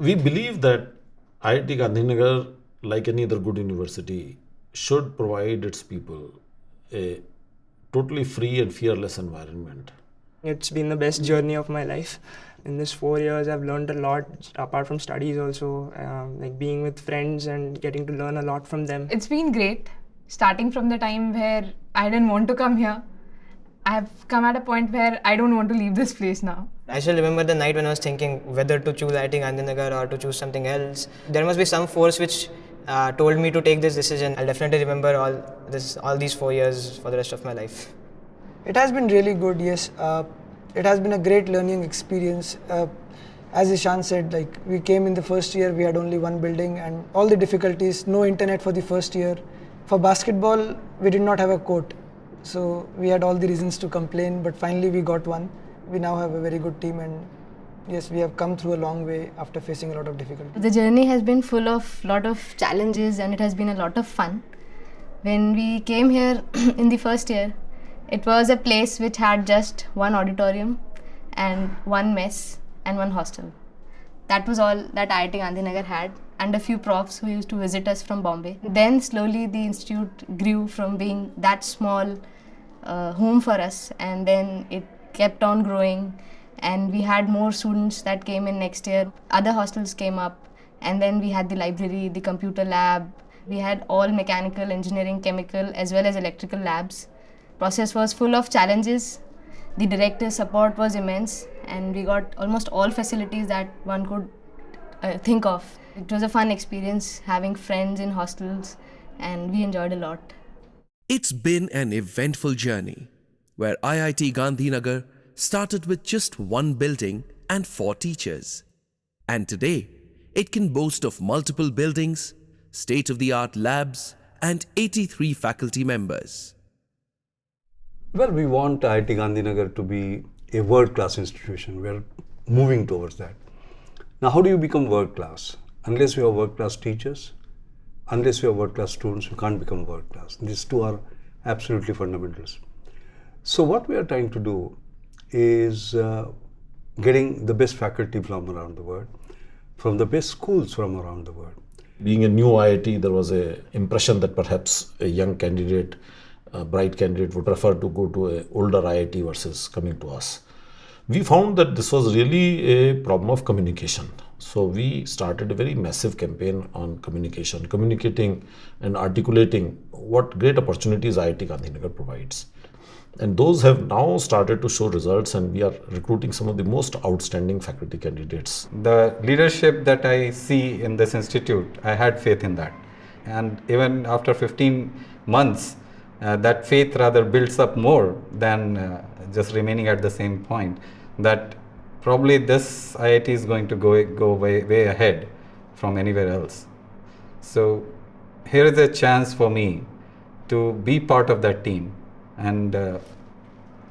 We believe that IIT Gandhinagar, like any other good university, should provide its people a totally free and fearless environment. It's been the best journey of my life. In this 4 years, I've learned a lot apart from studies also, like being with friends and getting to learn a lot from them. It's been great, starting from the time where I didn't want to come here. I've come at a point where I don't want to leave this place now. I still remember the night when I was thinking whether to choose IIT Gandhinagar or to choose something else. There must be some force which told me to take this decision. I'll definitely remember all these 4 years for the rest of my life. It has been really good, yes. It has been a great learning experience. As Ishan said, like we came in the first year, we had only one building and all the difficulties, no internet for the first year. For basketball, we did not have a court. So we had all the reasons to complain, but finally we got one. We now have a very good team and yes, we have come through a long way after facing a lot of difficulties. The journey has been full of lot of challenges and it has been a lot of fun. When we came here in the first year, it was a place which had just one auditorium and one mess and one hostel. That was all that IIT Gandhinagar had, and a few profs who used to visit us from Bombay. Then slowly the institute grew from being that small home for us, and then it kept on growing and we had more students that came in next year. Other hostels came up and then we had the library, the computer lab. We had all mechanical, engineering, chemical as well as electrical labs. Process was full of challenges. The director's support was immense and we got almost all facilities that one could think of. It was a fun experience having friends in hostels and we enjoyed a lot. It's been an eventful journey where IIT Gandhinagar started with just one building and 4 teachers. And today, it can boast of multiple buildings, state-of-the-art labs and 83 faculty members. Well, we want IIT Gandhinagar to be a world-class institution. We are moving towards that. Now, how do you become world-class? Unless you have world-class teachers, unless you have world-class students, you can't become world-class. These two are absolutely fundamentals. So what we are trying to do is getting the best faculty from around the world, from the best schools from around the world. Being a new IIT, there was an impression that perhaps a young candidate, a bright candidate would prefer to go to an older IIT versus coming to us. We found that this was really a problem of communication. So we started a very massive campaign on communication, communicating and articulating what great opportunities IIT Gandhinagar provides. And those have now started to show results and we are recruiting some of the most outstanding faculty candidates. The leadership that I see in this institute, I had faith in that. And even after 15 months, that faith rather builds up more than just remaining at the same point. That probably this IIT is going to go way ahead from anywhere else. So here is a chance for me to be part of that team and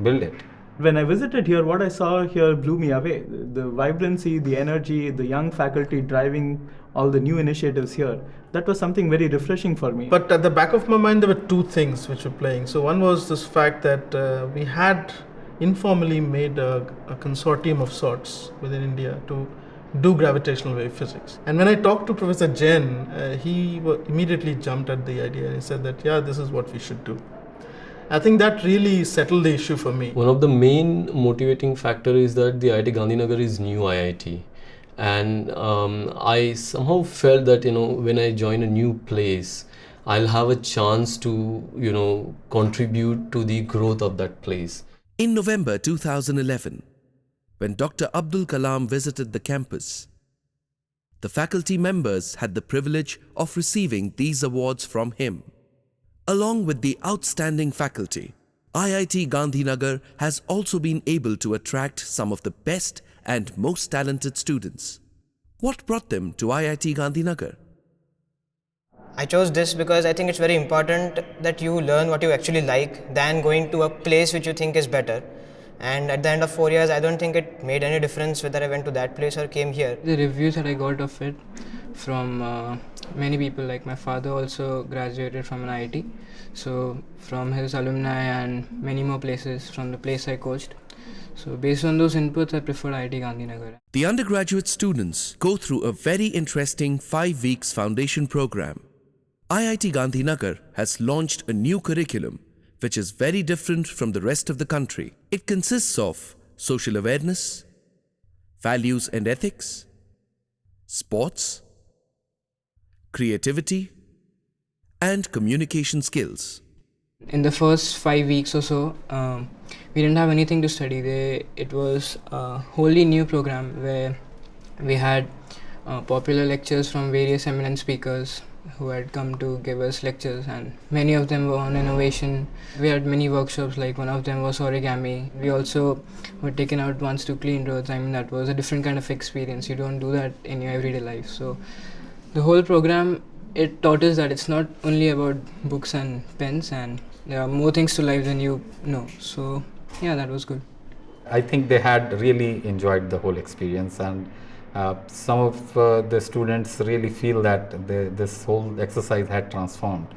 build it. When I visited here, what I saw here blew me away. The vibrancy, the energy, the young faculty driving all the new initiatives here, that was something very refreshing for me. But at the back of my mind, there were two things which were playing. So one was this fact that we had informally made a consortium of sorts within India to do gravitational wave physics. And when I talked to Professor Jain, he immediately jumped at the idea and he said that, yeah, this is what we should do. I think that really settled the issue for me. One of the main motivating factor is that the IIT Gandhinagar is new IIT. And I somehow felt that, when I join a new place, I'll have a chance to, contribute to the growth of that place. In November 2011, when Dr. Abdul Kalam visited the campus, the faculty members had the privilege of receiving these awards from him. Along with the outstanding faculty, IIT Gandhinagar has also been able to attract some of the best and most talented students. What brought them to IIT Gandhinagar? I chose this because I think it's very important that you learn what you actually like than going to a place which you think is better. And at the end of 4 years, I don't think it made any difference whether I went to that place or came here. The reviews that I got of it from many people, like my father also graduated from an IIT, so from his alumni and many more places from the place I coached. So based on those inputs, I preferred IIT Gandhinagar. The undergraduate students go through a very interesting 5 weeks foundation program. IIT Gandhinagar has launched a new curriculum which is very different from the rest of the country. It consists of social awareness, values and ethics, sports, creativity, and communication skills. In the first 5 weeks or so, we didn't have anything to study. It was a wholly new program where we had popular lectures from various eminent speakers who had come to give us lectures, and many of them were on innovation. We had many workshops, like one of them was origami. We also were taken out once to clean roads. I mean, that was a different kind of experience. You don't do that in your everyday life. So the whole program, it taught us that it's not only about books and pens, and there are more things to life than you know. So yeah, that was good. I think they had really enjoyed the whole experience, and some of the students really feel that this whole exercise had transformed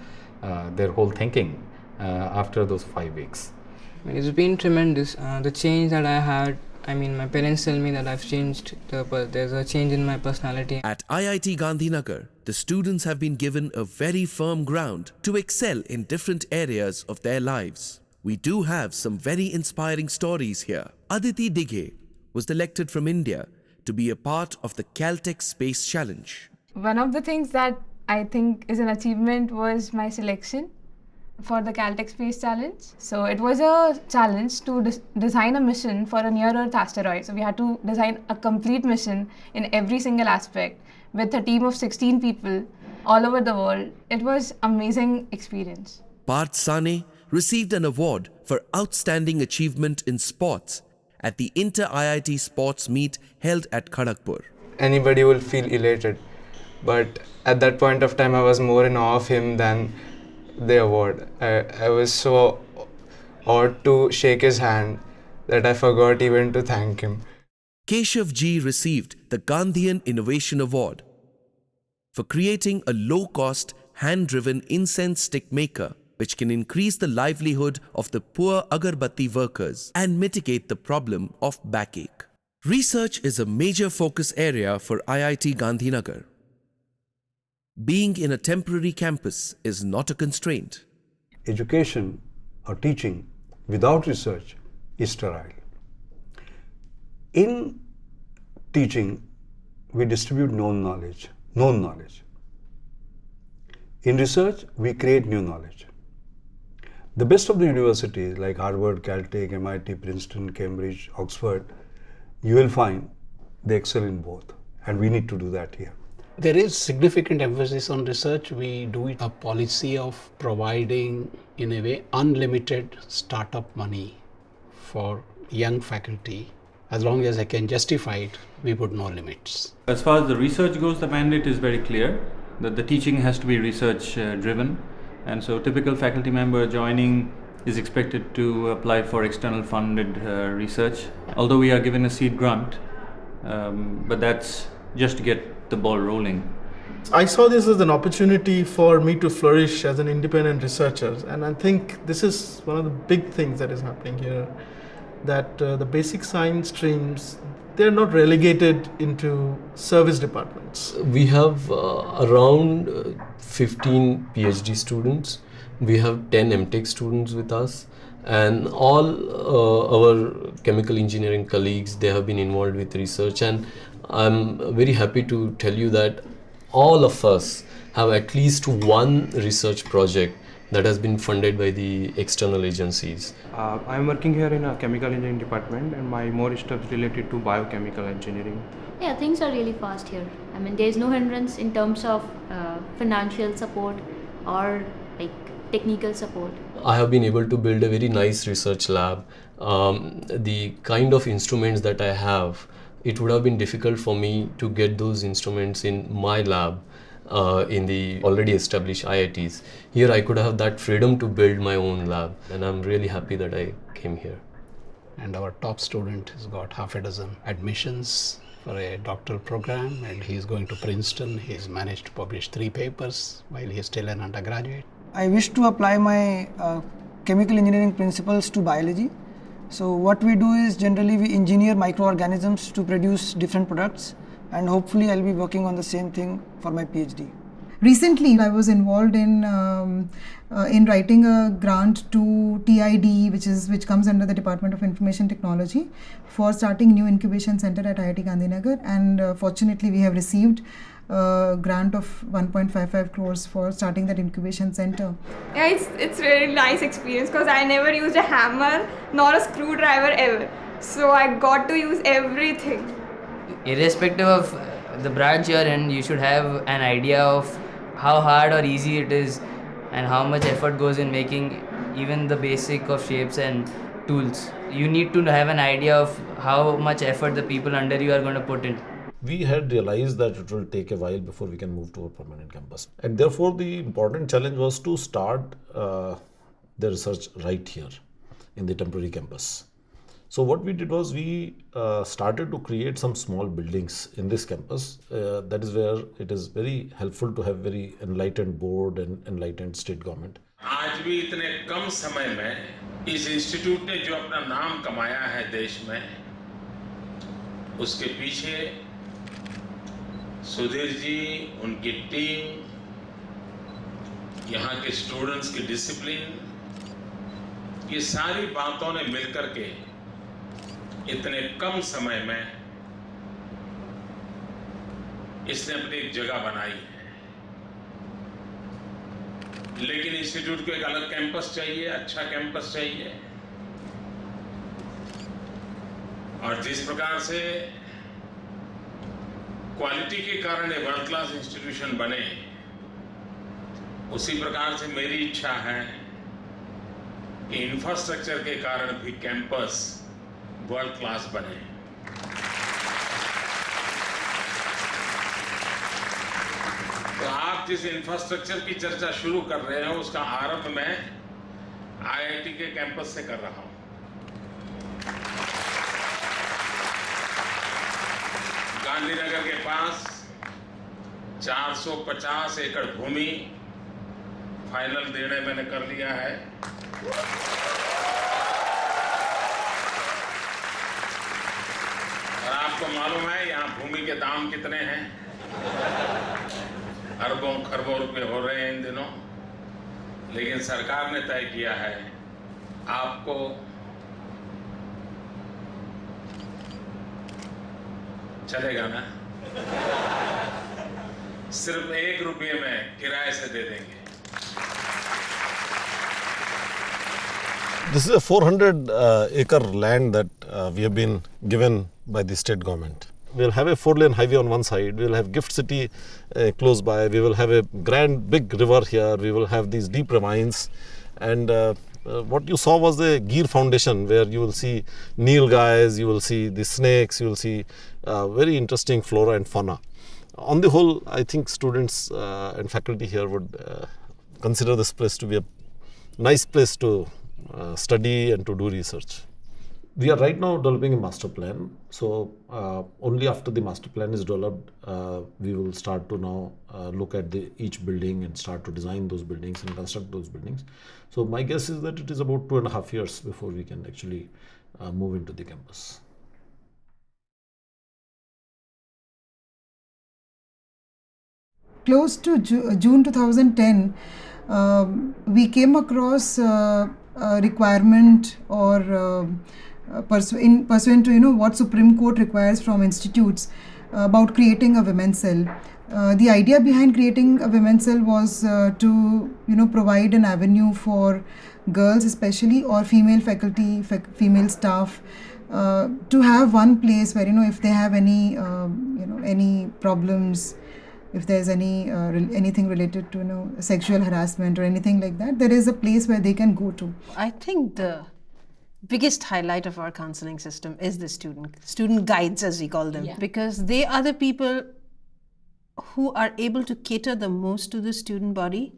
their whole thinking after those 5 weeks. It's been tremendous. The change that I had, I mean, my parents tell me that I've changed, there's a change in my personality. At IIT Gandhinagar, the students have been given a very firm ground to excel in different areas of their lives. We do have some very inspiring stories here. Aditi Dighe was selected from India to be a part of the Caltech Space Challenge. One of the things that I think is an achievement was my selection for the Caltech Space Challenge. So it was a challenge to design a mission for a near-Earth asteroid. So we had to design a complete mission in every single aspect with a team of 16 people all over the world. It was amazing experience. Parth Sane received an award for outstanding achievement in sports at the Inter-IIT Sports Meet held at Kharagpur. Anybody will feel elated, but at that point of time I was more in awe of him than the award. I was so awed to shake his hand that I forgot even to thank him. Keshav Ji received the Gandhian Innovation Award for creating a low-cost, hand-driven incense stick maker which can increase the livelihood of the poor agarbatti workers and mitigate the problem of backache. Research is a major focus area for IIT Gandhinagar. Being in a temporary campus is not a constraint. Education or teaching without research is sterile. In teaching, we distribute known knowledge. In research, we create new knowledge. The best of the universities like Harvard, Caltech, MIT, Princeton, Cambridge, Oxford, you will find they excel in both, and we need to do that here. There is significant emphasis on research. We do a policy of providing, in a way, unlimited startup money for young faculty. As long as I can justify it, we put no limits. As far as the research goes, the mandate is very clear that the teaching has to be research driven, and so typical faculty member joining is expected to apply for external funded research, although we are given a seed grant, but that's just to get the ball rolling. I saw this as an opportunity for me to flourish as an independent researcher, and I think this is one of the big things that is happening here, that the basic science streams, they're not relegated into service departments. We have around 15 PhD students. We have 10 MTech students with us, and all our chemical engineering colleagues, they have been involved with research, and I'm very happy to tell you that all of us have at least one research project that has been funded by the external agencies. I'm working here in a chemical engineering department, and my more stuff related to biochemical engineering. Yeah, things are really fast here. I mean, there's no hindrance in terms of financial support or like technical support. I have been able to build a very nice research lab. The kind of instruments that I have, it would have been difficult for me to get those instruments in my lab in the already established IITs. Here I could have that freedom to build my own lab, and I'm really happy that I came here. And our top student has got half a dozen admissions for a doctoral program, and he's going to Princeton. He's managed to publish 3 papers while he's still an undergraduate. I wish to apply my chemical engineering principles to biology, So what we do is generally we engineer microorganisms to produce different products, and hopefully I'll be working on the same thing for my PhD. Recently, I was involved in writing a grant to TID, which comes under the Department of Information Technology, for starting new incubation center at IIT Gandhinagar, and fortunately we have received a grant of 1.55 crores for starting that incubation center. Yeah, it's really nice experience because I never used a hammer nor a screwdriver ever. So I got to use everything. Irrespective of the branch you're in, you should have an idea of how hard or easy it is and how much effort goes in making even the basic of shapes and tools. You need to have an idea of how much effort the people under you are going to put in. We had realized that it will take a while before we can move to a permanent campus. And therefore, the important challenge was to start the research right here in the temporary campus. So what we did was we started to create some small buildings in this campus. That is where it is very helpful to have very enlightened board and enlightened state government. आज भी इतने कम समय में इस institute ने जो अपना नाम कमाया है देश में, उसके पीछे सुधीर जी, उनकी टीम, यहाँ के स्टूडेंट्स की डिसिप्लिन, ये सारी बातों ने मिलकर के इतने कम समय में इसने अपनी एक जगह बनाई है। लेकिन इंस्टीट्यूट को एक अलग कैंपस चाहिए, अच्छा कैंपस चाहिए, और जिस प्रकार से क्वालिटी के कारण ये वर्ल्ड क्लास इंस्टीट्यूशन बने, उसी प्रकार से मेरी इच्छा है कि इंफ्रास्ट्रक्चर के कारण भी कैंपस वर्ल्ड क्लास बने। तो आप जिस इंफ्रास्ट्रक्चर की चर्चा शुरू कर रहे हैं, उसका आरंभ मैं आईआईटी के कैंपस से कर रहा हूं। गांधीनगर के पास 450 एकड़ भूमि फाइनल निर्णय मैंने कर लिया है। और आपको मालूम है यहाँ भूमि के दाम कितने हैं? अरबों खरबों रुपए हो रहे हैं इन दिनों। लेकिन सरकार ने तय किया है आपको चलेगा ना, सिर्फ 1 रुपये में किराए से दे देंगे। This is a 400 acre land that we have been given by the state government. We'll have a 4-lane highway on one side, we'll have Gift City close by, we will have a grand big river here, we will have these deep ravines, and what you saw was the Gir Foundation, where you will see nilgais, you will see the snakes, you will see very interesting flora and fauna. On the whole, I think students and faculty here would consider this place to be a nice place to study and to do research. We are right now developing a master plan. So only after the master plan is developed, we will start to now look at each building and start to design those buildings and construct those buildings. So my guess is that it is about 2.5 years before we can actually move into the campus. Close to June 2010, we came across a requirement or pursuant to what Supreme Court requires from institutes about creating a women's cell. The idea behind creating a women's cell was to provide an avenue for girls especially, or female faculty, female staff, to have one place where if they have any any problems, if there's anything related to sexual harassment or anything like that, there is a place where they can go to. I think the biggest highlight of our counseling system is the student guides, as we call them, because they are the people who are able to cater the most to the student body.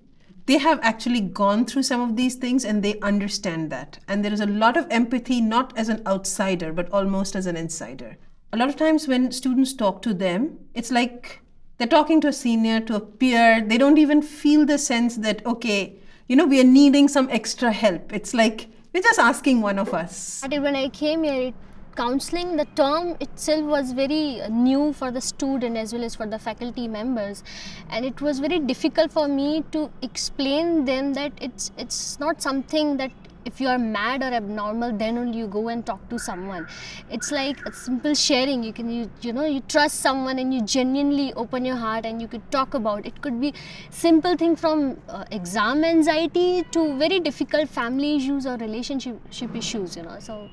They have actually gone through some of these things and they understand that, and there is a lot of empathy, not as an outsider but almost as an insider. A lot of times when students talk to them, it's like they're talking to a senior, to a peer. They don't even feel the sense that, okay, we are needing some extra help. It's like We're just asking one of us. When I came here, counseling, the term itself was very new for the student as well as for the faculty members, and it was very difficult for me to explain them that it's not something that if you are mad or abnormal then only you go and talk to someone. It's like a simple sharing. You trust someone and you genuinely open your heart and you could talk about it. Could be simple thing from exam anxiety to very difficult family issues or relationship issues, so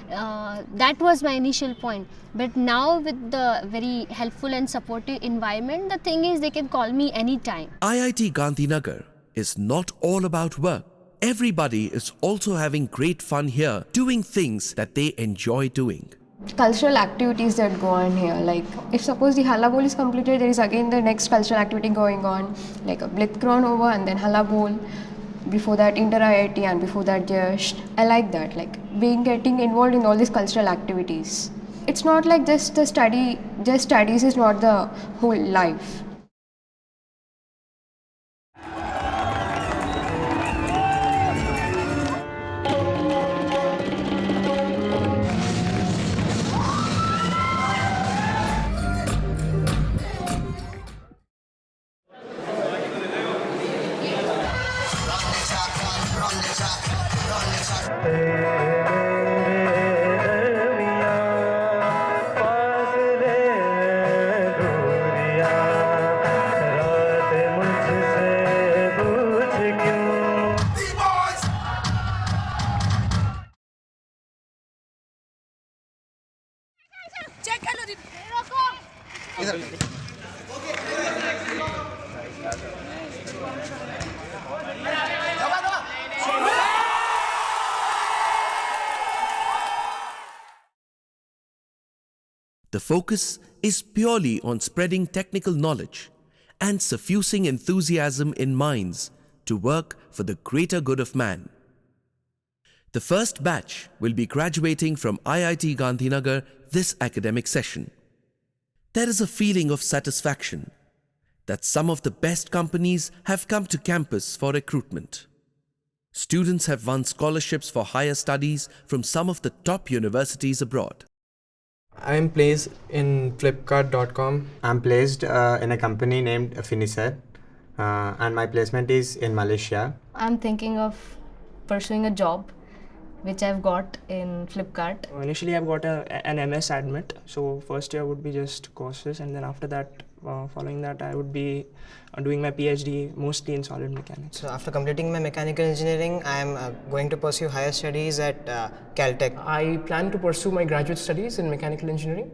that was my initial point. But now with the very helpful and supportive environment, the thing is they can call me anytime. IIT Gandhinagar is not all about work. Everybody is also having great fun here, doing things that they enjoy doing. Cultural activities that go on here, like if suppose the Halla Bowl is completed, there is again the next cultural activity going on, like a Blitzkrieg over and then Halla Bowl. Before that Inter IIT and before that Jash. I like that, like getting involved in all these cultural activities. It's not like just studies is not the whole life. The focus is purely on spreading technical knowledge and suffusing enthusiasm in minds to work for the greater good of man. The first batch will be graduating from IIT Gandhinagar this academic session. There is a feeling of satisfaction that some of the best companies have come to campus for recruitment. Students have won scholarships for higher studies from some of the top universities abroad. I am placed in Flipkart.com. I'm placed in a company named Finicet, and my placement is in Malaysia. I'm thinking of pursuing a job which I've got in Flipkart. Initially I've got an MS admit, so first year would be just courses, and then after that, following that I would be doing my PhD mostly in solid mechanics. So after completing my mechanical engineering, I am going to pursue higher studies at Caltech. I plan to pursue my graduate studies in mechanical engineering.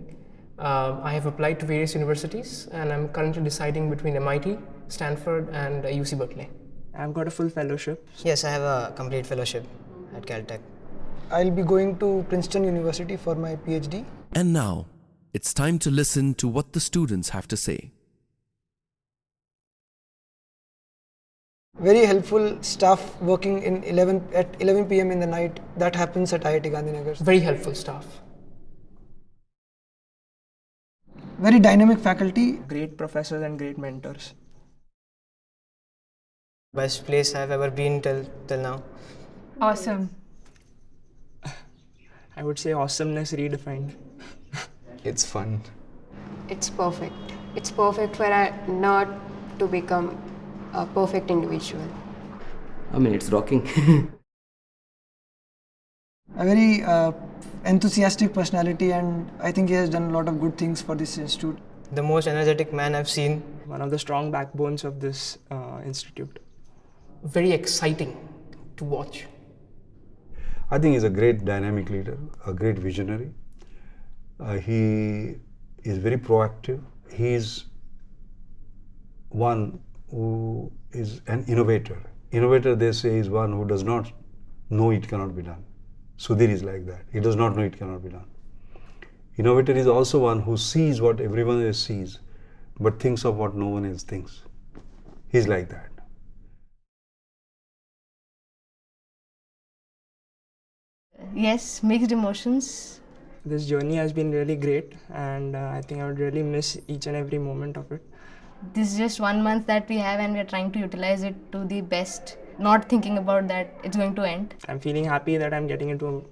I have applied to various universities and I'm currently deciding between MIT, Stanford and UC Berkeley. I've got a full fellowship. Yes, I have a complete fellowship at Caltech. I'll be going to Princeton University for my PhD. And now, it's time to listen to what the students have to say. Very helpful staff working at 11 p.m. in the night. That happens at IIT Gandhinagar. Very helpful staff. Very dynamic faculty. Great professors and great mentors. Best place I've ever been till now. Awesome. I would say awesomeness redefined. It's fun. It's perfect. It's perfect for a nerd to become a perfect individual. I mean, it's rocking. A very enthusiastic personality, and I think he has done a lot of good things for this institute. The most energetic man I've seen. One of the strong backbones of this institute. Very exciting to watch. I think he's a great dynamic leader, a great visionary. He is very proactive. He is one who is an innovator. Innovator, they say, is one who does not know it cannot be done. Sudhir is like that. He does not know it cannot be done. Innovator is also one who sees what everyone else sees, but thinks of what no one else thinks. He's like that. Yes, mixed emotions. This journey has been really great, and I think I would really miss each and every moment of it. This is just 1 month that we have, and we are trying to utilize it to the best not thinking about that it's going to end. I'm feeling happy that I'm getting into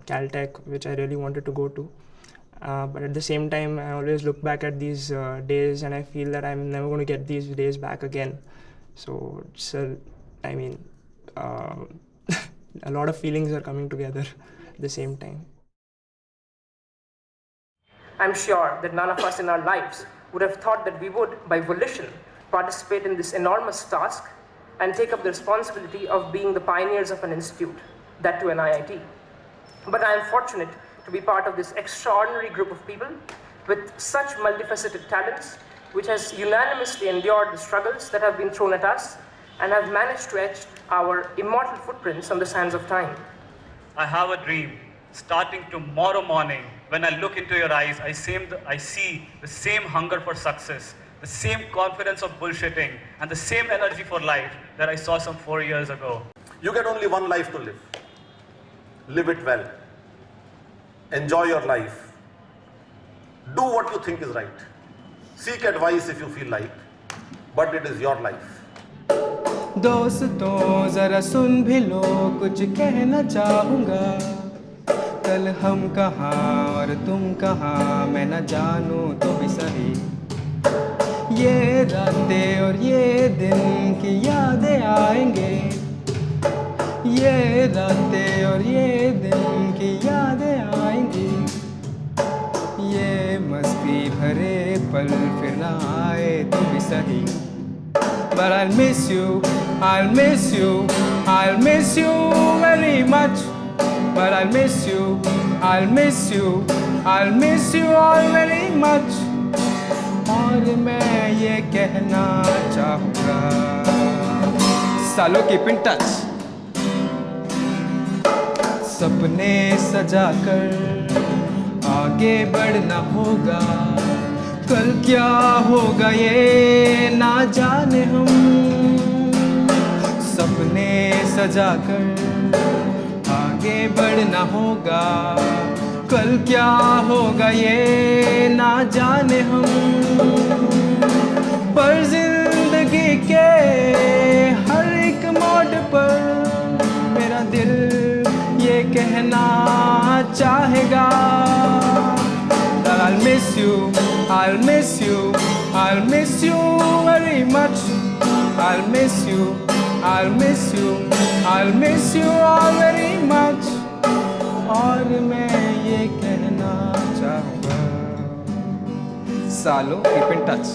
Caltech, which I really wanted to go to. But at the same time, I always look back at these days and I feel that I'm never going to get these days back again. So it's a lot of feelings are coming together at the same time. I'm sure that none of us in our lives would have thought that we would, by volition, participate in this enormous task and take up the responsibility of being the pioneers of an institute, that to an IIT. But I am fortunate to be part of this extraordinary group of people with such multifaceted talents, which has unanimously endured the struggles that have been thrown at us and have managed to etch our immortal footprints on the sands of time. I have a dream. Starting tomorrow morning, when I look into your eyes, I see the same hunger for success, the same confidence of bullshitting, and the same energy for life that I saw some 4 years ago. You get only one life to live. Live it well. Enjoy your life. Do what you think is right. Seek advice if you feel like, but it is your life. दोस्तों जरा सुन भी लो कुछ कहना चाहूँगा कल हम कहाँ और तुम कहाँ मैं न जानूँ तो भी सही ये रातें और ये दिन की यादें आएंगे ये रातें और ये दिन की यादें आएंगी ये मस्ती भरे पल फिर न आए तो भी सही But I'll miss you, I'll miss you, I'll miss you very much. But I'll miss you, I'll miss you, I'll miss you all very much. और मैं ये कहना चाहूँगा सालों keep in touch. सपने सजाकर आगे बढ़ना होगा कल क्या होगा ये ना जाने हम सपने सजाकर आगे बढ़ना होगा कल क्या होगा ये ना जाने हम पर जिंदगी के हर एक मोड़ पर मेरा दिल ये कहना चाहेगा I'll miss you, I'll miss you, I'll miss you very much. I'll miss you, I'll miss you, I'll miss you all very much. और मैं ये कहना चाहूँगा सालों keep in touch.